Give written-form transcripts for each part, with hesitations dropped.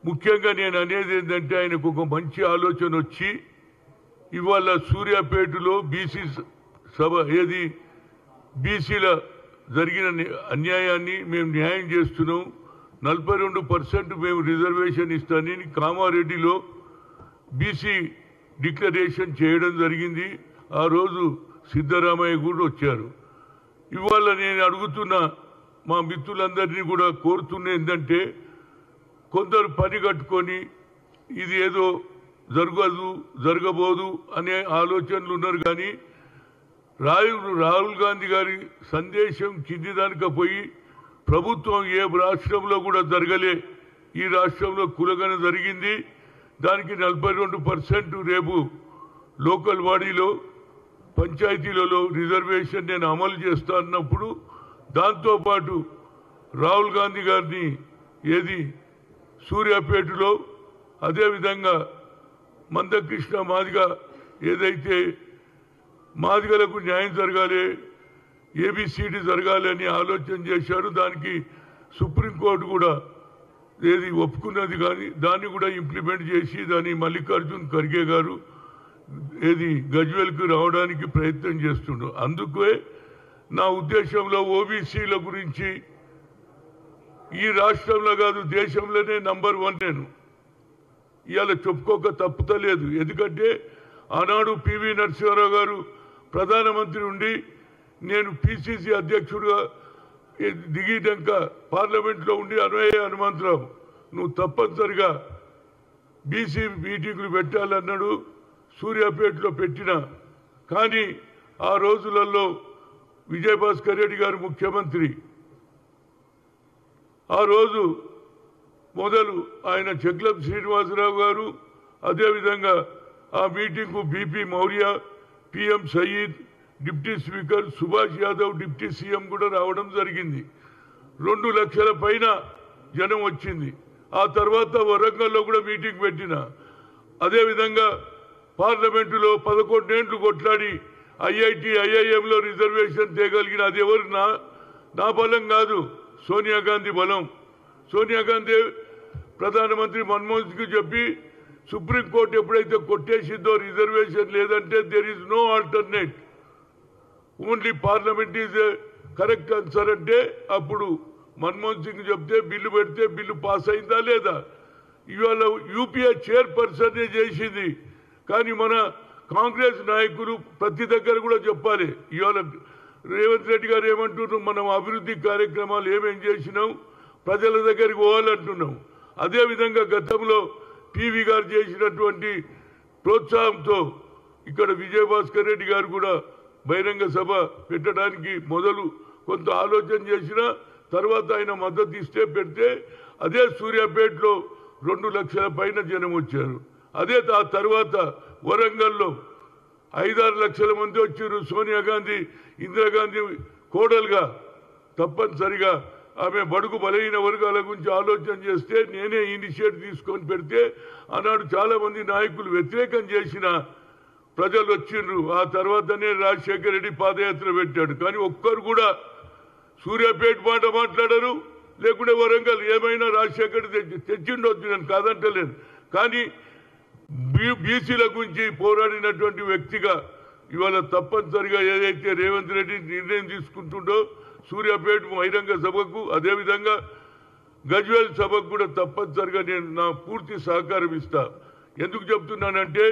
ముఖ్యంగా నేను అనేది ఏంటంటే ఆయనకు ఒక మంచి ఆలోచన వచ్చి ఇవాళ సూర్యాపేటలో బీసీ సభ ఏది బీసీల జరిగిన అన్యాయాన్ని మేము న్యాయం చేస్తున్నాం 42% మేము రిజర్వేషన్ ఇస్తానని కామారెడ్డిలో బీసీ డిక్లరేషన్ చేయడం జరిగింది. ఆ రోజు సిద్ధరామయ్య కూడా వచ్చారు. ఇవాళ నేను అడుగుతున్న మా మిత్రులందరినీ కూడా కోరుతున్న ఏంటంటే కొందరు పని కట్టుకొని ఇది ఏదో జరగబోదు అనే ఆలోచనలు ఉన్నారు. కానీ రాహుల్ గాంధీ గారి సందేశం కింది దానికి పోయి ప్రభుత్వం ఏ రాష్ట్రంలో కూడా జరగలే, ఈ రాష్ట్రంలో కులగన జరిగింది. దానికి 42% రేపు లోకల్ బాడీలో పంచాయతీలలో రిజర్వేషన్ నేను అమలు చేస్తా అన్నప్పుడు దాంతోపాటు రాహుల్ గాంధీ గారిని ఏది సూర్యాపేటలో అదేవిధంగా మందకృష్ణ మాదిగ ఏదైతే మాదిగలకు న్యాయం జరగాలి, ఏబిసిడి జరగాలి అని ఆలోచన చేశారు. దానికి సుప్రీంకోర్టు కూడా ఏది ఒప్పుకున్నది. కానీ దాన్ని కూడా ఇంప్లిమెంట్ చేసి దాన్ని మల్లికార్జున్ ఖర్గే గారు ఏది గజ్వేల్కి రావడానికి ప్రయత్నం చేస్తుండ్రు. అందుకే నా ఉద్దేశంలో ఓబీసీల గురించి ఈ రాష్ట్రంలో కాదు దేశంలోనే నంబర్ 1 నేను ఇవాళ చెప్పుకోక తప్పుతలేదు. ఎందుకంటే ఆనాడు పివి నరసింహారావు గారు ప్రధానమంత్రి ఉండి నేను పిసిసి అధ్యక్షుడిగా దిగినాక పార్లమెంట్లో ఉండి అన్వయ హనుమంతరావు నువ్వు తప్పనిసరిగా బీసీ మీటింగులు పెట్టాలన్నాడు. సూర్యాపేటలో పెట్టిన కానీ ఆ రోజులలో విజయభాస్కర్ రెడ్డి గారు ముఖ్యమంత్రి. ఆ రోజు మొదలు ఆయన చెక్లం శ్రీనివాసరావు గారు అదేవిధంగా ఆ మీటింగ్కు B P Maurya, PM Sayeed, deputy speaker Subhash Yadav, deputy CM కూడా రావడం జరిగింది. 2 లక్షల పైన జనం వచ్చింది. ఆ తర్వాత వరంగల్లో కూడా మీటింగ్ పెట్టిన. అదేవిధంగా పార్లమెంటులో 11 ఏళ్లు కొట్లాడి ఐఐఎంలో రిజర్వేషన్ తేగలిగిన అది ఎవరు నా బలం కాదు, సోనియా గాంధీ బలం. సోనియా గాంధీ ప్రధానమంత్రి మన్మోహన్ సింగ్ చెప్పి సుప్రీంకోర్టు ఎప్పుడైతే కొట్టేసిందో రిజర్వేషన్ లేదంటే there is no alternate, only Parliament is correct answer అంటే అప్పుడు మన్మోహన్ సింగ్ చెప్తే బిల్లు పెడితే బిల్లు పాస్ అయిందా లేదా. ఇవాళ యూపీఏ చైర్పర్సన్ చేసింది. కానీ మన కాంగ్రెస్ నాయకులు ప్రతి దగ్గర కూడా చెప్పాలి. ఇవాళ రేవంత్ రెడ్డి గారు ఏమంటున్నాం, మనం అభివృద్ధి కార్యక్రమాలు ఏమేం చేసినాం ప్రజల దగ్గరికి పోవాలంటున్నాం. అదేవిధంగా గతంలో పివి గారు చేసినటువంటి ప్రోత్సాహంతో ఇక్కడ విజయభాస్కర్ రెడ్డి గారు కూడా బహిరంగ సభ పెట్టడానికి మొదలు కొంత ఆలోచన చేసిన తర్వాత ఆయన మద్దతు ఇస్తే పెడితే అదే సూర్యాపేటలో 2 లక్షల పైన జనం వచ్చారు. అదే ఆ తర్వాత వరంగల్లో 5-6 లక్షల మంది వచ్చారు. సోనియా గాంధీ ఇందిరాగాంధీ కోడలుగా తప్పనిసరిగా ఆమె బడుగు బలహీన వర్గాల గురించి ఆలోచన చేస్తే నేనే ఇనిషియేటివ్ తీసుకొని పెడితే ఆనాడు చాలా మంది నాయకులు వ్యతిరేకం చేసిన ప్రజలు వచ్చిండ్రు. ఆ తర్వాతనే రాజశేఖర రెడ్డి పాదయాత్ర పెట్టాడు. కానీ ఒక్కరు కూడా సూర్యాపేట మాట మాట్లాడరు, లేకుంటే వరంగల్ ఏమైనా రాజశేఖర్ తెచ్చిండొచ్చు, నేను కాదంటలేను. కానీ బీసీల గురించి పోరాడినటువంటి వ్యక్తిగా ఇవాళ తప్పనిసరిగా ఏదైతే రేవంత్ రెడ్డి నిర్ణయం తీసుకుంటుండో సూర్యాపేట బహిరంగ సభకు అదేవిధంగా గజ్వేల్ సభకు కూడా తప్పనిసరిగా నేను నా పూర్తి సహకారం ఇస్తా. ఎందుకు చెప్తున్నానంటే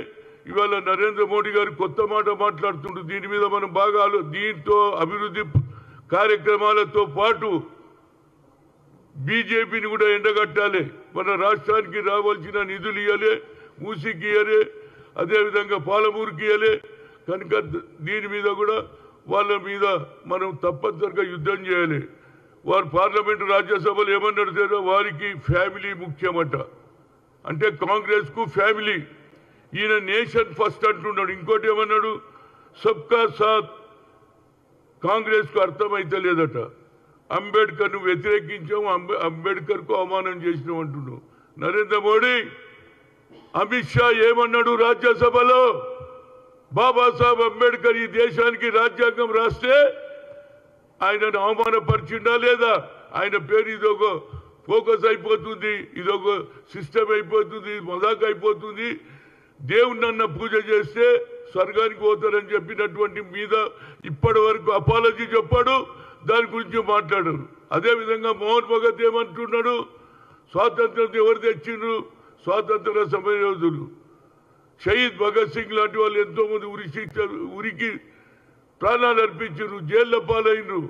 ఇవాళ నరేంద్ర మోడీ గారు కొత్త మాట మాట్లాడుతుండ్రు. దీని మీద మనం బాగా దీంతో అభివృద్ధి కార్యక్రమాలతో పాటు బీజేపీని కూడా ఎండగట్టాలి. మన రాష్ట్రానికి రావాల్సిన నిధులు ఇవ్వలే, మూసీకి ఇవ్వలే, అదేవిధంగా పాలమూరుకి ఇవ్వలే. కనుక దీని మీద కూడా వాళ్ళ మీద మనం తప్పనిసరిగా యుద్ధం చేయాలి. వారు పార్లమెంటు రాజ్యసభలు ఏమన్నాడు, వారికి ఫ్యామిలీ ముఖ్యమట. అంటే కాంగ్రెస్ కు ఫ్యామిలీ, ఈయన నేషన్ ఫస్ట్ అంటున్నాడు. ఇంకోటి ఏమన్నాడు, సబ్కా సాత్. కాంగ్రెస్ కు అర్థమైతే లేదట. అంబేద్కర్ ను వ్యతిరేకించాము, అంబేద్కర్ కు అవమానం చేసినాం అంటున్నావు. నరేంద్ర మోడీ, అమిత్ షా ఏమన్నాడు రాజ్యసభలో, బాబాసాహెబ్ అంబేద్కర్ ఈ దేశానికి రాజ్యాంగం రాస్తే ఆయనను అవమానపరిచిండా లేదా, ఆయన పేరు ఇది ఫోకస్ అయిపోతుంది, ఇదొక సిస్టమ్ అయిపోతుంది, మజాక్ అయిపోతుంది. దేవుణ్ణన్న పూజ చేస్తే స్వర్గానికి పోతారని చెప్పినటువంటి మీద ఇప్పటి వరకు అపాలజీ చెప్పాడు, దాని గురించి మాట్లాడారు. అదేవిధంగా మోహన్ భగత్ ఏమంటున్నాడు, స్వాతంత్రం ఎవరు తెచ్చిండ్రు, స్వాతంత్ర సమరయోధులు. షహీద్ భగత్ సింగ్ లాంటి వాళ్ళు ఎంతో మంది ఉరికి ప్రాణాలు అర్పించారు, జైళ్ల పాలైనరు.